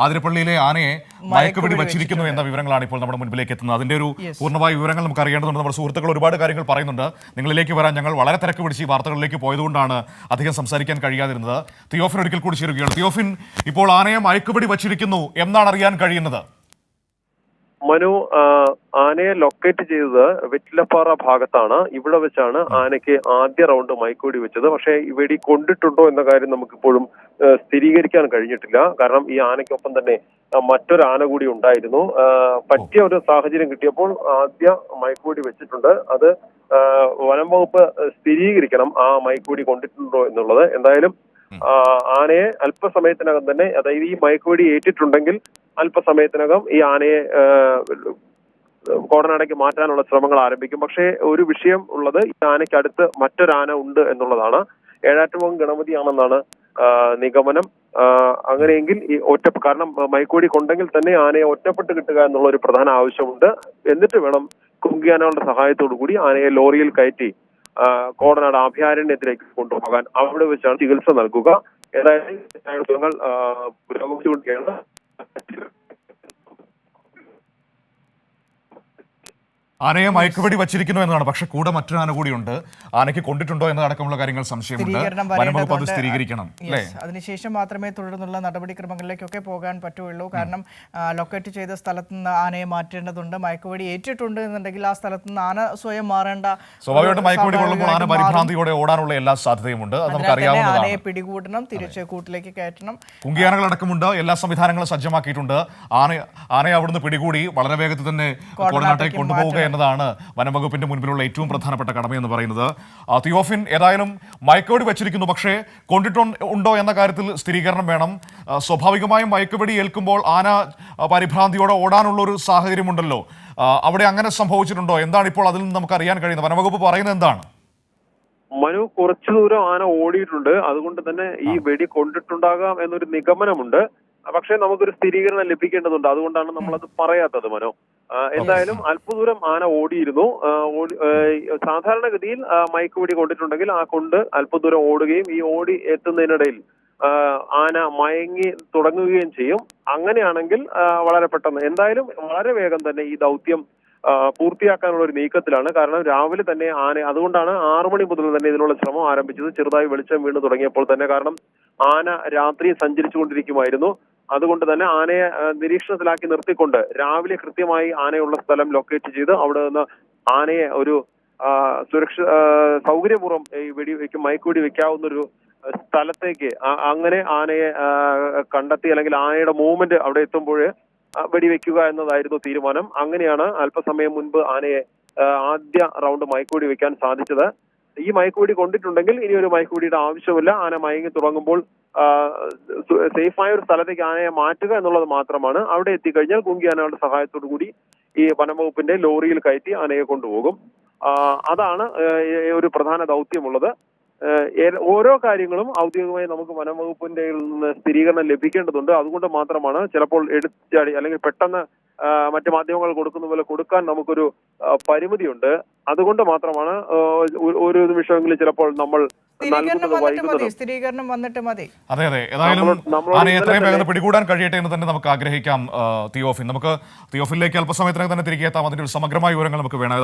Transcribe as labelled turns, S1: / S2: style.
S1: ആതിരപ്പള്ളിയിലെ ആനയെ മയക്കുപിടി വച്ചിരിക്കുന്നു എന്ന വിവരങ്ങളാണ് ഇപ്പോൾ നമ്മുടെ മുൻപിലേക്ക് എത്തുന്നത്. അതിന്റെ ഒരു പൂർണ്ണമായ വിവരങ്ങൾ നമുക്ക് അറിയേണ്ടതുണ്ട്. നമ്മുടെ സുഹൃത്തുക്കൾ ഒരുപാട് കാര്യങ്ങൾ പറയുന്നുണ്ട്. നിങ്ങളിലേക്ക് വരാൻ ഞങ്ങൾ വളരെ തിരക്ക് പിടിച്ച് ഈ വാർത്തകളിലേക്ക് പോയതുകൊണ്ടാണ് അധികം സംസാരിക്കാൻ കഴിയാതിരുന്നത്. തിയോഫിൻ ഒരിക്കൽ കൂടി ചേരുകയാണ്. തിയോഫിൻ, ഇപ്പോൾ ആനയെ മയക്കുപിടി വച്ചിരിക്കുന്നു എന്നാണ് അറിയാൻ കഴിയുന്നത്.
S2: മനു, ആനയെ ലൊക്കേറ്റ് ചെയ്തത് വെറ്റിലപ്പാറ ഭാഗത്താണ്. ഇവിടെ വെച്ചാണ് ആനയ്ക്ക് ആദ്യ റൗണ്ട് മയക്കുവെടി വെച്ചത്. പക്ഷേ ഈ വെടി കൊണ്ടിട്ടുണ്ടോ എന്ന കാര്യം നമുക്കിപ്പോഴും സ്ഥിരീകരിക്കാൻ കഴിഞ്ഞിട്ടില്ല. കാരണം ഈ ആനയ്ക്കൊപ്പം തന്നെ മറ്റൊരു ആന കൂടി ഉണ്ടായിരുന്നു. പറ്റിയ ഒരു സാഹചര്യം കിട്ടിയപ്പോൾ ആദ്യ മയക്കുവെടി വെച്ചിട്ടുണ്ട്. അത് വനം വകുപ്പ് സ്ഥിരീകരിക്കണം ആ മയക്കുവെടി കൊണ്ടിട്ടുണ്ടോ എന്നുള്ളത്. എന്തായാലും ആനയെ അല്പസമയത്തിനകം തന്നെ, അതായത് ഈ മയക്കുവെടി ഏറ്റിട്ടുണ്ടെങ്കിൽ അല്പസമയത്തിനകം ഈ ആനയെ കോടനാടേക്ക് മാറ്റാനുള്ള ശ്രമങ്ങൾ ആരംഭിക്കും. പക്ഷേ ഒരു വിഷയം ഉള്ളത്, ഈ ആനയ്ക്ക് അടുത്ത് മറ്റൊരാന ഉണ്ട് എന്നുള്ളതാണ്. ഏഴാറ്റുമുഖം ഗണപതിയാണെന്നാണ് നിഗമനം. അങ്ങനെയെങ്കിൽ ഈ കാരണം മയക്കുവെടി കൊണ്ടെങ്കിൽ തന്നെ ആനയെ ഒറ്റപ്പെട്ട് കിട്ടുക എന്നുള്ള ഒരു പ്രധാന ആവശ്യമുണ്ട്. എന്നിട്ട് വേണം കുങ്കിയാനകളുടെ സഹായത്തോടു കൂടി ആനയെ ലോറിയിൽ കയറ്റി കോടനാട് അഭയാരണ്യത്തിലേക്ക് കൊണ്ടുപോകാൻ. അവിടെ വെച്ചാണ് ചികിത്സ നൽകുക. ഏതായാലും പുരോഗമിച്ചുകൊണ്ടിരിക്കുകയാണ്.
S1: ആനയെ മയക്കുവെടി വച്ചിരിക്കുന്നു എന്നതാണ്. പക്ഷെ കൂടെ മറ്റൊരു ആന കൂടിയുണ്ട്. ആനയ്ക്ക് കൊണ്ടിട്ടുണ്ടോ എന്നതടക്കമുള്ള കാര്യങ്ങൾ സംശയമുണ്ട്. വനംവകുപ്പ് അത് സ്ഥിരീകരിക്കണം.
S3: അതിനുശേഷം മാത്രമേ തുടർന്നുള്ള നടപടിക്രമങ്ങളിലേക്കൊക്കെ പോകാൻ പറ്റുള്ളൂ. കാരണം ലൊക്കേറ്റ് ചെയ്ത സ്ഥലത്ത് നിന്ന് ആനയെ മാറ്റേണ്ടതുണ്ട്. മയക്കുവെടി ഏറ്റിട്ടുണ്ട് എന്നുണ്ടെങ്കിൽ ആ സ്ഥലത്ത് നിന്ന് ആന സ്വയം മാറേണ്ട.
S1: സ്വാഭാവികമായിട്ടും മയക്കുവെടി കൊള്ളുമ്പോൾ ആന പരിഭ്രാന്തിയോടെ ഓടാനുള്ള എല്ലാ സാധ്യതയുമുണ്ട്. അത് നമുക്കറിയാവുന്നതാണ്.
S3: ആനയെ പിടികൂടണം, തിരിച്ച് കൂട്ടിലേക്ക് കയറ്റണം.
S1: കുങ്കിയാനകളടക്കമുണ്ട്. എല്ലാ സംവിധാനങ്ങളും സജ്ജമാക്കിയിട്ടുണ്ട്. ആനയെ അവിടുന്ന് പിടികൂടി വളരെ വേഗത്തിൽ തന്നെ കോടനാട്ടേക്ക് കൊണ്ടുപോവുക എന്നതാണ് വനംവകുപ്പിന്റെ മുൻപിലുള്ള ഏറ്റവും പ്രധാനപ്പെട്ട കടമയെന്ന് പറയുന്നത്. തിയോഫിൻ, ഏതായാലും മയക്കുവെടി വെച്ചിരിക്കുന്നു, പക്ഷേ കൊണ്ടിട്ടുണ്ടോ എന്ന കാര്യത്തിൽ സ്ഥിരീകരണം വേണം. സ്വാഭാവികമായും മയക്കുവെടി ഏൽക്കുമ്പോൾ ആന പരിഭ്രാന്തിയോടെ ഓടാനുള്ള ഒരു സാഹചര്യമുണ്ടല്ലോ. അവിടെ അങ്ങനെ സംഭവിച്ചിട്ടുണ്ടോ? എന്താണ് ഇപ്പോൾ അതിൽ നിന്ന് നമുക്ക് അറിയാൻ കഴിയുന്നത്? വനംവകുപ്പ് പറയുന്നത് എന്താണ്?
S2: മനു, കുറച്ചു ദൂരം ആന ഓടിയിട്ടുണ്ട്. അതുകൊണ്ട് തന്നെ ഈ വെടി കൊണ്ടിട്ടുണ്ടാകാം എന്നൊരു നിഗമനമുണ്ട്. പക്ഷെ നമുക്കൊരു സ്ഥിരീകരണം ലഭിക്കേണ്ടതുണ്ട്. അതുകൊണ്ടാണ് നമ്മളത് പറയാത്തത്. മനു, എന്തായാലും അല്പദൂരം ആന ഓടിയിരുന്നു. സാധാരണഗതിയിൽ മയക്കുവെടി കൊണ്ടിട്ടുണ്ടെങ്കിൽ ആ കൊണ്ട് അല്പദൂരം ഓടുകയും ഈ ഓടി എത്തുന്നതിനിടയിൽ ആന മയങ്ങി തുടങ്ങുകയും ചെയ്യും. അങ്ങനെയാണെങ്കിൽ വളരെ പെട്ടെന്ന്, എന്തായാലും വളരെ വേഗം തന്നെ ഈ ദൗത്യം പൂർത്തിയാക്കാനുള്ള ഒരു നീക്കത്തിലാണ്. കാരണം രാവിലെ തന്നെ അതുകൊണ്ടാണ് 6 മണി മുതൽ തന്നെ ഇതിനുള്ള ശ്രമം ആരംഭിച്ചത്. ചെറുതായി വെളിച്ചം വീണ് തുടങ്ങിയപ്പോൾ തന്നെ. കാരണം ആന രാത്രി സഞ്ചരിച്ചു കൊണ്ടിരിക്കുമായിരുന്നു. അതുകൊണ്ട് തന്നെ ആനയെ നിരീക്ഷണത്തിലാക്കി നിർത്തിക്കൊണ്ട് രാവിലെ കൃത്യമായി ആനയുള്ള സ്ഥലം ലൊക്കേറ്റ് ചെയ്ത് അവിടെ നിന്ന് ആനയെ ഒരു സൗകര്യപൂർവ്വം ഈ മയക്കുവെടി വെക്കാവുന്ന ഒരു സ്ഥലത്തേക്ക് അങ്ങനെ ആനയെ കണ്ടെത്തി, അല്ലെങ്കിൽ ആനയുടെ മൂവ്മെന്റ് അവിടെ എത്തുമ്പോൾ വെടിവെക്കുക എന്നതായിരുന്നു തീരുമാനം. അങ്ങനെയാണ് അല്പസമയം മുൻപ് ആനയെ ആദ്യ റൗണ്ട് മയക്കുവെടി വെക്കാൻ സാധിച്ചത്. ഈ മയക്കുവെടി കൊണ്ടിട്ടുണ്ടെങ്കിൽ ഇനി ഒരു മയക്കുവെടിയുടെ ആവശ്യമില്ല. ആന മയങ്ങി തുടങ്ങുമ്പോൾ സേഫായ ഒരു സ്ഥലത്തേക്ക് ആനയെ മാറ്റുക എന്നുള്ളത് മാത്രമാണ്. അവിടെ എത്തിക്കഴിഞ്ഞാൽ കുങ്കിയാനകളുടെ സഹായത്തോടു കൂടി ഈ വനംവകുപ്പിന്റെ ലോറിയിൽ കയറ്റി ആനയെ കൊണ്ടുപോകും. അതാണ് ഒരു പ്രധാന ദൗത്യമുള്ളത്. ഓരോ കാര്യങ്ങളും ഔദ്യോഗികമായി നമുക്ക് വനംവകുപ്പിന്റെ നിന്ന് സ്ഥിരീകരണം ലഭിക്കേണ്ടതുണ്ട്. അതുകൊണ്ട് മാത്രമാണ് ചിലപ്പോൾ എടുത്തുചാടി അല്ലെങ്കിൽ പെട്ടെന്ന് മറ്റു മാധ്യമങ്ങൾ കൊടുക്കുന്ന പോലെ കൊടുക്കാൻ നമുക്കൊരു പരിമിതിയുണ്ട്. അതുകൊണ്ട് മാത്രമാണ് ഒരു നിമിഷമെങ്കിലും ചിലപ്പോൾ നമ്മൾ
S3: സ്ഥിരീകരണം വന്നിട്ട് മതി.
S1: അതെ, ഏതായാലും ആനയെ എത്രയും വേഗം പിടികൂടാൻ കഴിയട്ടെ എന്ന് തന്നെ നമുക്ക് ആഗ്രഹിക്കാം. തിയോഫിൻ, നമുക്ക് തിയോഫിനിലേക്ക് അല്പസമയത്തിനകം തന്നെ തിരികെ എത്താം. അതിന്റെ ഒരു സമഗ്രമായ വിവരങ്ങൾ നമുക്ക് വേണം.